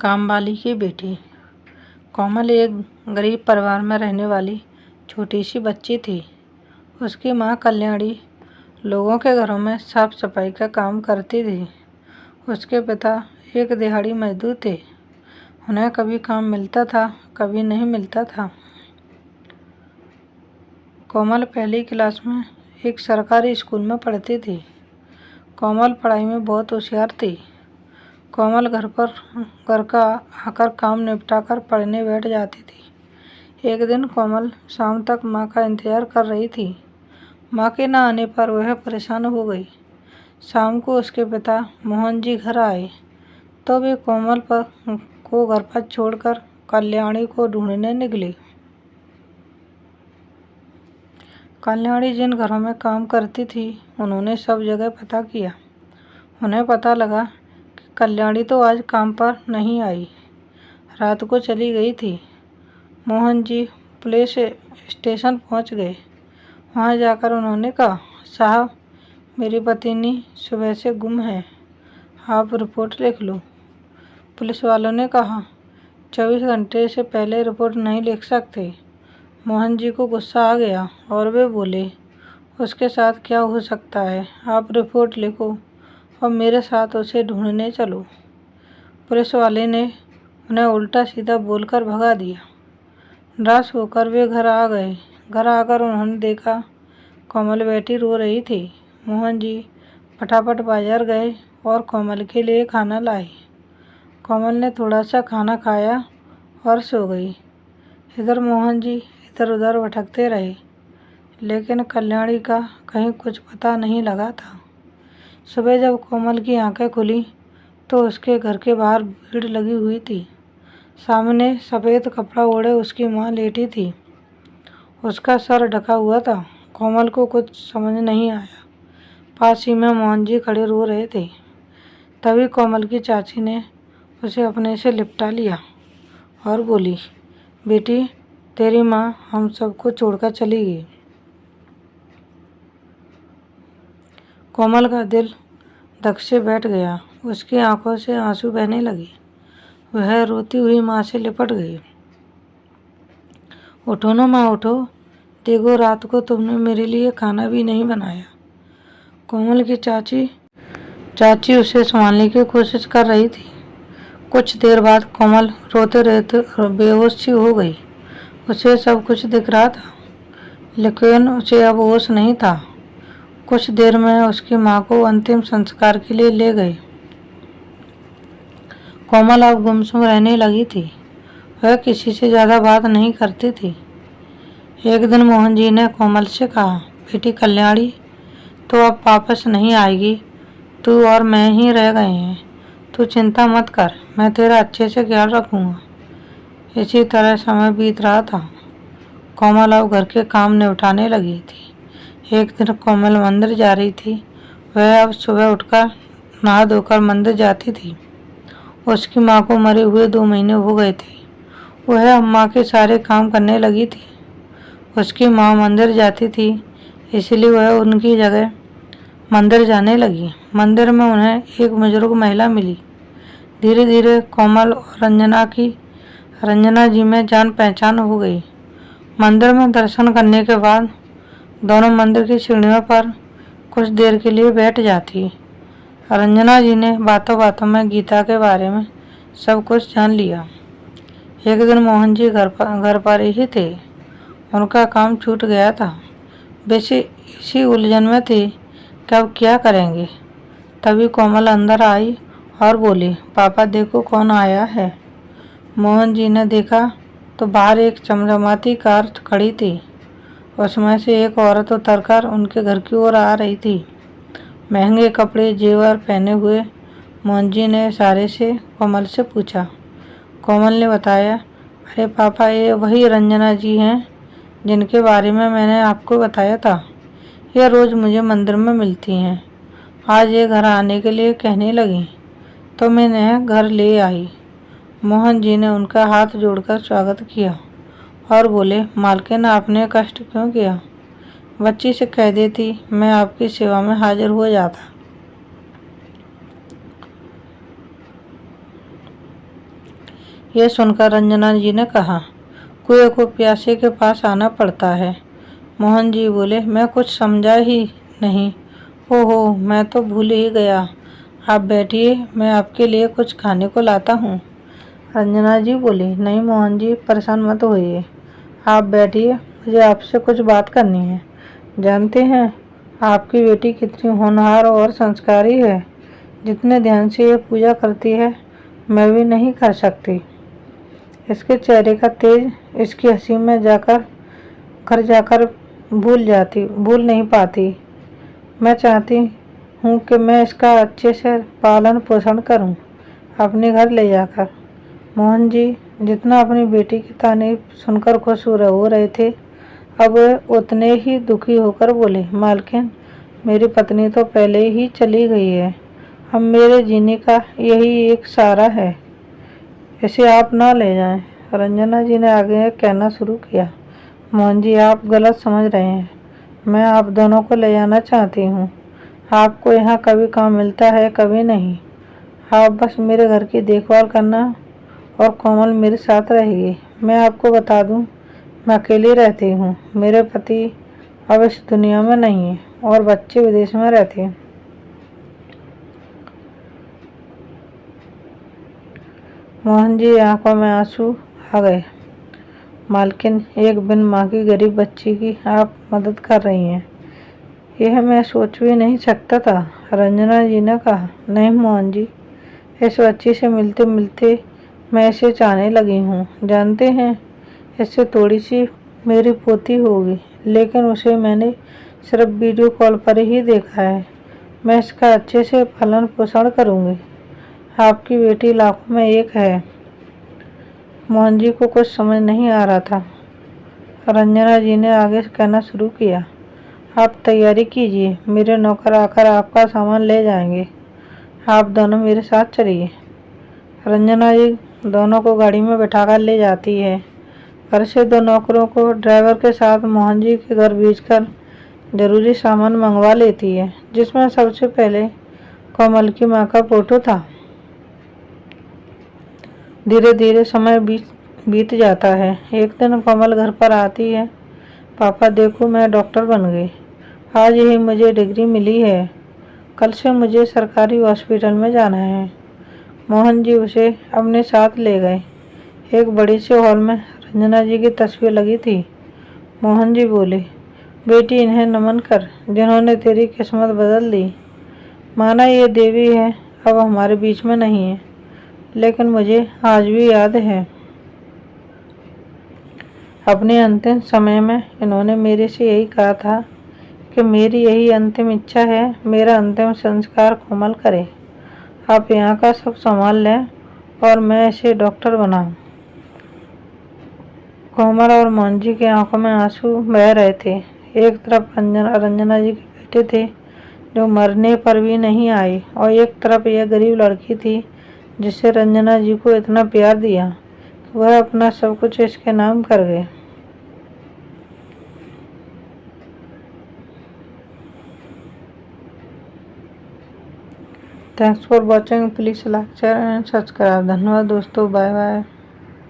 कामवाली की बेटी। कोमल एक गरीब परिवार में रहने वाली छोटी सी बच्ची थी। उसकी माँ कल्याणी लोगों के घरों में साफ सफाई का काम करती थी। उसके पिता एक दिहाड़ी मजदूर थे। उन्हें कभी काम मिलता था, कभी नहीं मिलता था। कोमल पहली क्लास में एक सरकारी स्कूल में पढ़ती थी। कोमल पढ़ाई में बहुत होशियार थी। कोमल घर का आकर काम निपटाकर पढ़ने बैठ जाती थी। एक दिन कोमल शाम तक माँ का इंतजार कर रही थी। माँ के न आने पर वह परेशान हो गई। शाम को उसके पिता मोहन जी घर आए तो वे कोमल को घर पर छोड़कर कल्याणी को ढूंढने निकली। कल्याणी जिन घरों में काम करती थी उन्होंने सब जगह पता किया। उन्हें पता लगा कि कल्याणी तो आज काम पर नहीं आई, रात को चली गई थी। मोहन जी पुलिस स्टेशन पहुंच गए। वहां जाकर उन्होंने कहा, साहब, मेरी पत्नी सुबह से गुम है, आप रिपोर्ट लिख लो। पुलिस वालों ने कहा, 24 घंटे से पहले रिपोर्ट नहीं लिख सकते। मोहन जी को गुस्सा आ गया और वे बोले, उसके साथ क्या हो सकता है, आप रिपोर्ट लिखो और मेरे साथ उसे ढूंढने चलो। पुलिस वाले ने उन्हें उल्टा सीधा बोलकर भगा दिया। निराश होकर वे घर आ गए। घर आकर उन्होंने देखा कोमल बेटी रो रही थी। मोहन जी फटाफट बाजार गए और कोमल के लिए खाना लाए। कोमल ने थोड़ा सा खाना खाया और सो गई। इधर मोहन जी इधर उधर भटकते रहे, लेकिन कल्याणी का कहीं कुछ पता नहीं लगा था। सुबह जब कोमल की आंखें खुली तो उसके घर के बाहर भीड़ लगी हुई थी। सामने सफ़ेद कपड़ा ओढ़े उसकी माँ लेटी थी। उसका सर ढका हुआ था। कोमल को कुछ समझ नहीं आया। पास ही में मोहन जी खड़े रो रहे थे। तभी कोमल की चाची ने उसे अपने से लिपटा लिया और बोली, बेटी, तेरी माँ हम सबको छोड़कर चली गई। कोमल का दिल धक से बैठ गया। उसकी आंखों से आंसू बहने लगे। वह रोती हुई माँ से लिपट गई। उठो ना माँ, उठो, देखो रात को तुमने मेरे लिए खाना भी नहीं बनाया। कोमल की चाची उसे संभालने की कोशिश कर रही थी। कुछ देर बाद कोमल रोते रोते बेहोश सी हो गई। उसे सब कुछ दिख रहा था, लेकिन उसे अब होश नहीं था। कुछ देर में उसकी माँ को अंतिम संस्कार के लिए ले गए। कोमल अब गुमसुम रहने लगी थी। वह किसी से ज़्यादा बात नहीं करती थी। एक दिन मोहन जी ने कोमल से कहा, बेटी कल्याणी तो अब वापस नहीं आएगी, तू और मैं ही रह गए हैं। तू चिंता मत कर, मैं तेरा अच्छे से ख्याल रखूँगा। इसी तरह समय बीत रहा था। कोमल अब घर के काम निपटाने लगी थी। एक दिन कोमल मंदिर जा रही थी। वह अब सुबह उठकर नहा धोकर मंदिर जाती थी। उसकी माँ को मरे हुए 2 महीने हो गए थे। वह अम्मा के सारे काम करने लगी थी। उसकी माँ मंदिर जाती थी, इसलिए वह उनकी जगह मंदिर जाने लगी। मंदिर में उन्हें एक बुजुर्ग महिला मिली। धीरे धीरे कोमल और रंजना जी में जान पहचान हो गई। मंदिर में दर्शन करने के बाद दोनों मंदिर की सीढ़ियों पर कुछ देर के लिए बैठ जाती। रंजना जी ने बातों बातों में गीता के बारे में सब कुछ जान लिया। एक दिन मोहन जी घर पर ही थे। उनका काम छूट गया था। वे इसी उलझन में थे कि अब क्या करेंगे। तभी कोमल अंदर आई और बोली, पापा देखो कौन आया है। मोहन जी ने देखा तो बाहर एक चमचमाती कार खड़ी थी। उसमें से एक औरत उतरकर उनके घर की ओर आ रही थी। महंगे कपड़े जेवर पहने हुए। मोहन जी ने इशारे से कोमल से पूछा। कोमल ने बताया, अरे पापा, ये वही रंजना जी हैं जिनके बारे में मैंने आपको बताया था। ये रोज़ मुझे मंदिर में मिलती हैं। आज ये घर आने के लिए कहने लगी तो मैं इन्हें घर ले आई। मोहन जी ने उनका हाथ जोड़कर स्वागत किया और बोले, मालकिन, आपने कष्ट क्यों किया? बच्ची से कह देती, मैं आपकी सेवा में हाजिर हो जाता। यह सुनकर रंजना जी ने कहा, कुएं को प्यासे के पास आना पड़ता है। मोहन जी बोले, मैं कुछ समझा ही नहीं। ओहो, मैं तो भूल ही गया। आप बैठिए, मैं आपके लिए कुछ खाने को लाता हूँ। रंजना जी बोली, नहीं मोहन जी, परेशान मत होइए, आप बैठिए, मुझे आपसे कुछ बात करनी है। जानते हैं आपकी बेटी कितनी होनहार और संस्कारी है। जितने ध्यान से ये पूजा करती है, मैं भी नहीं कर सकती। इसके चेहरे का तेज इसकी हंसी में घर जाकर भूल नहीं पाती। मैं चाहती हूँ कि मैं इसका अच्छे से पालन पोषण करूँ, अपने घर ले जाकर। मोहन जी जितना अपनी बेटी की तारीफ सुनकर खुश हो रहे थे, अब उतने ही दुखी होकर बोले, मालकिन, मेरी पत्नी तो पहले ही चली गई है। अब मेरे जीने का यही एक सहारा है, इसे आप ना ले जाएं। रंजना जी ने आगे कहना शुरू किया, मोहन जी, आप गलत समझ रहे हैं। मैं आप दोनों को ले जाना चाहती हूँ। आपको यहाँ कभी काम मिलता है, कभी नहीं। आप बस मेरे घर की देखभाल करना और कोमल मेरे साथ रहेगी। मैं आपको बता दूं, मैं अकेली रहती हूँ। मेरे पति अब इस दुनिया में नहीं है और बच्चे विदेश में रहते हैं। मोहन जी आंखों में आंसू आ गए। मालकिन, एक बिन माँ की गरीब बच्ची की आप मदद कर रही हैं, यह मैं सोच भी नहीं सकता था। रंजना जी ने कहा, नहीं मोहन जी, इस बच्ची से मिलते मिलते मैं इसे चाहने लगी हूँ। जानते हैं, इससे थोड़ी सी मेरी पोती होगी, लेकिन उसे मैंने सिर्फ वीडियो कॉल पर ही देखा है। मैं इसका अच्छे से पालन पोषण करूँगी। आपकी बेटी लाखों में एक है। मोहन जी को कुछ समझ नहीं आ रहा था। रंजना जी ने आगे कहना शुरू किया, आप तैयारी कीजिए, मेरे नौकर आकर आपका सामान ले जाएंगे। आप दोनों मेरे साथ चलिए। रंजना जी दोनों को गाड़ी में बैठाकर ले जाती है। घर से दो नौकरों को ड्राइवर के साथ मोहन जी के घर भेजकर जरूरी सामान मंगवा लेती है, जिसमें सबसे पहले कोमल की माँ का फोटो था। धीरे धीरे समय बीत जाता है। एक दिन कोमल घर पर आती है, पापा देखो, मैं डॉक्टर बन गई। आज ही मुझे डिग्री मिली है। कल से मुझे सरकारी हॉस्पिटल में जाना है। मोहन जी उसे अपने साथ ले गए। एक बड़ी से हॉल में रंजना जी की तस्वीर लगी थी। मोहन जी बोले, बेटी, इन्हें नमन कर, जिन्होंने तेरी किस्मत बदल दी। माना ये देवी है अब हमारे बीच में नहीं है, लेकिन मुझे आज भी याद है। अपने अंतिम समय में इन्होंने मेरे से यही कहा था कि मेरी यही अंतिम इच्छा है, मेरा अंतिम संस्कार कोमल करे। आप यहाँ का सब संभाल लें और मैं इसे डॉक्टर बनाऊं। कोमल और मोहन जी की आंखों में आंसू बह रहे थे। एक तरफ रंजना जी के बेटे थे जो मरने पर भी नहीं आए, और एक तरफ यह गरीब लड़की थी जिसे रंजना जी को इतना प्यार दिया कि वह अपना सब कुछ इसके नाम कर गए। Thanks for watching, please like share and subscribe. धन्यवाद दोस्तों, बाय बाय।